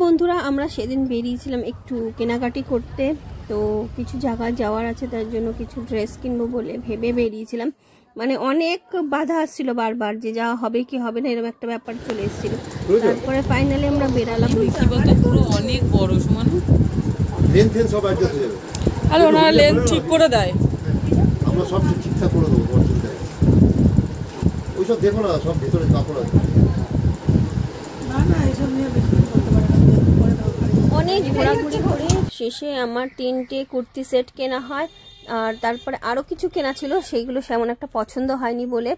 বন্ধুরা, আমরা সেদিন বেরিয়েছিলাম একটু কেনাকাটি করতে। তো কিছু জায়গায় যাওয়ার আছে, তার জন্য কিছু ড্রেস কিনবো বলে ভেবে বেরিয়েছিলাম। মানে অনেক বাধা আসছিল বারবার, যে যাওয়া হবে কি হবে না, এরকম একটা ব্যাপার চলে এসেছিল। তারপরে ফাইনালি আমরা বেরালাম। পুরো অনেক বড় সমান লেন ফেন সব অ্যাডজাস্ট হয়ে যাবে। আর ওনারা লেন ঠিক করে দেয়, আমরা সব ঠিকঠাক করে দেবো। ওইসব দেখো না, সব ভিতরে কাপড় আছে। অনেক ঘোরাঘুরি করে শেষে আমার 3টে কুর্তি সেট কেনা হয়। আর তারপরে আরও কিছু কেনা ছিল, সেইগুলো সেমন একটা পছন্দ হয়নি বলে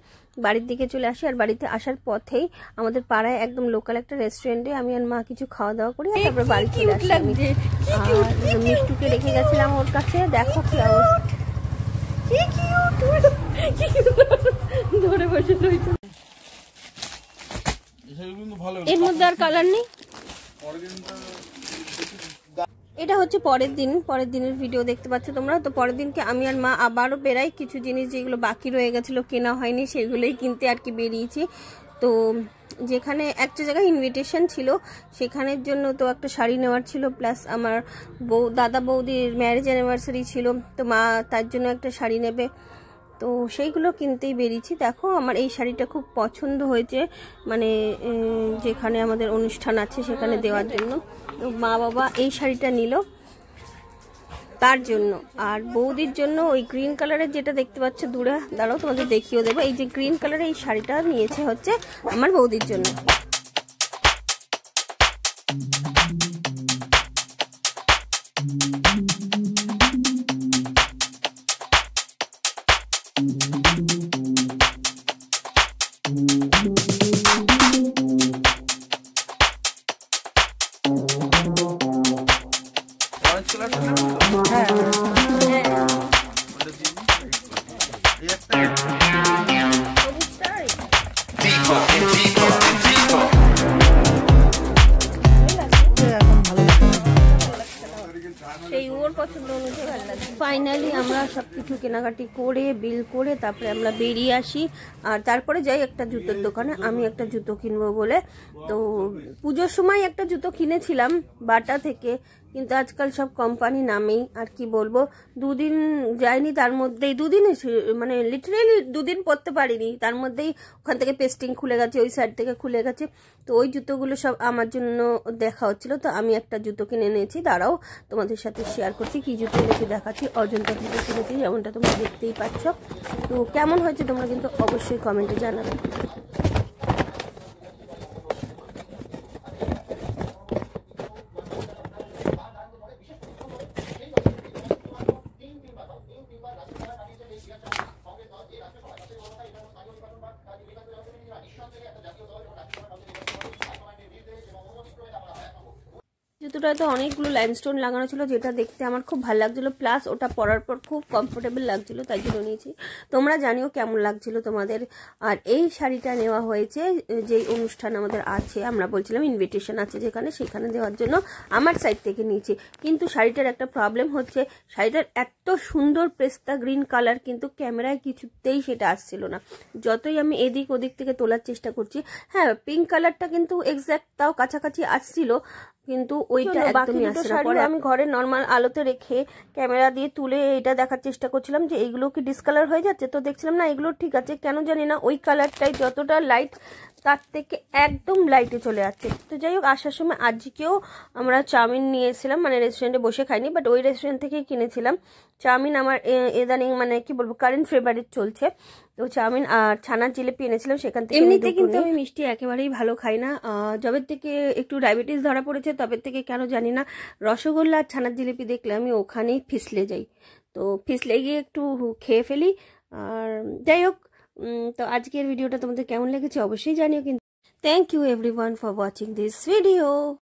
বাড়ির দিকে চলে আসি। আর বাড়িতে আসার পথেই আমাদের পাড়ায় একদম লোকাল একটা রেস্টুরেন্টে আমি আর মা কিছু খাওয়া দাওয়া করি, তারপরে বাড়ি চলে আসি। আর মিষ্টুকে রেখে গেছিলাম ওর কাছে। দেখো কি ধরে বসে রয়েছে। এর মধ্যে আর কালার নেই। এটা হচ্ছে পরের দিনের ভিডিও দেখতে পাচ্ছ তোমরা। তো পরের দিনকে আমি আর মা আবারও বেরাই, কিছু জিনিস যেগুলো বাকি রয়ে গেছিলো কেনা হয়নি সেগুলোই কিনতে আর কি বেরিয়েছি। তো যেখানে একটা জায়গায় ইনভিটেশন ছিল, সেখানের জন্য তো একটা শাড়ি নেওয়ার ছিল, প্লাস আমার দাদা বৌদির ম্যারেজ অ্যানিভার্সারি ছিল, তো মা তার জন্য একটা শাড়ি নেবে। তো সেইগুলো কিনতেই বেরিয়েছি। দেখো আমার এই শাড়িটা খুব পছন্দ হয়েছে, মানে যেখানে আমাদের অনুষ্ঠান আছে সেখানে দেওয়ার জন্য। তো মা বাবা এই শাড়িটা নিল তার জন্য। আর বৌদির জন্য ওই গ্রিন কালারের যেটা দেখতে পাচ্ছ দূরে, দাঁড়াও তোমাদের দেখিয়েও দেবো। এই যে গ্রিন কালারের এই শাড়িটা নিয়েছে হচ্ছে আমার বৌদির জন্য। ফাইনালি আমরা সবকিছু কেনাকাটি করে বিল করে তারপরে আমরা বেরিয়ে আসি। আর তারপরে যাই একটা জুতোর দোকানে, আমি একটা জুতো কিনবো বলে। তো পুজোর সময় একটা জুতো কিনেছিলাম বাটা থেকে, কিন্তু আজকাল সব কোম্পানি নামেই। আর কি বলবো, দুদিন যায়নি, তার মধ্যেই মানে লিটারেলি দুদিন পরতে পারিনি, তার মধ্যেই ওখান থেকে পেস্টিং খুলে গেছে, ওই সাইড থেকে খুলে গেছে। তো ওই জুতোগুলো সব আমার জন্য দেখা হচ্ছিল। তো আমি একটা জুতো কিনে নিয়েছি, দাঁড়াও তোমাদের সাথে শেয়ার করছি কি জুতো এনেছি, দেখাচ্ছি। অজন্তা জুতো কিনেছি, যেমনটা তোমরা দেখতেই পাচ্ছ। তো কেমন হয়েছে তোমরা কিন্তু অবশ্যই কমেন্টে জানাবে। জুতোটাতে অনেকগুলো লাইমস্টোন লাগানো ছিল, যেটা দেখতে আমার খুব ভালো লাগছিল, প্লাস ওটা পরার পর খুব কমফোর্টেবল লাগছিল, তাই জন্য নিয়েছি। তোমরা জানিও কেমন লাগছিল তোমাদের। আর এই শাড়িটা নেওয়া হয়েছে যেই অনুষ্ঠান আমাদের আছে, আমরা বলছিলাম ইনভিটেশন আছে যেখানে, সেখানে দেওয়ার জন্য আমার সাইড থেকে নিয়েছি। কিন্তু শাড়িটার একটা প্রবলেম হচ্ছে, শাড়িটার এত সুন্দর পেস্তা গ্রিন কালার, কিন্তু ক্যামেরায় কিছুতেই সেটা আসছিল না। যতই আমি এদিক ওদিক থেকে তোলার চেষ্টা করছি, হ্যাঁ পিঙ্ক কালারটা কিন্তু এক্স্যাক্ট তাও কাছাকাছি আসছিল, কিন্তু ওইটা একদমই আসছে না। পরে আমি ঘরে নর্মাল আলোতে রেখে ক্যামেরা দিয়ে তুলে এটা দেখার চেষ্টা করছিলাম যে এইগুলো কি ডিসকালার হয়ে যাচ্ছে। তো দেখছিলাম না, এগুলো ঠিক আছে, কেন জানি না ওই কালারটাই যতটা লাইট তার থেকে একদম লাইটে চলে যাচ্ছে। তো যাই হোক, আসার সময় আজকেও আমরা চাউমিন নিয়েছিলাম, মানে রেস্টুরেন্টে বসে খাইনি, বাট ওই রেস্টুরেন্ট থেকেই কিনেছিলাম চাউমিন। আমার ইদানিং মানে কি বলবো কারেন্ট ফেভারিট চলছে। তো চাউমিন আর ছানার জিলিপি এনেছিলাম সেখান থেকে। এমনিতে কিন্তু আমি মিষ্টি একেবারেই ভালো খাই না, যবের থেকে একটু ডায়াবেটিস ধরা পড়েছে তবে থেকে কেন জানি না, রসগোল্লা আর ছানার জিলিপি দেখলে আমি ওখানেই ফিসলে যাই। তো ফিসলে গিয়ে একটু খেয়ে ফেলি। আর যাই হোক, তো আজকের ভিডিওটা তোমাদের কেমন লেগেছে অবশ্যই জানিও। কিন্তু thank you everyone for watching this video.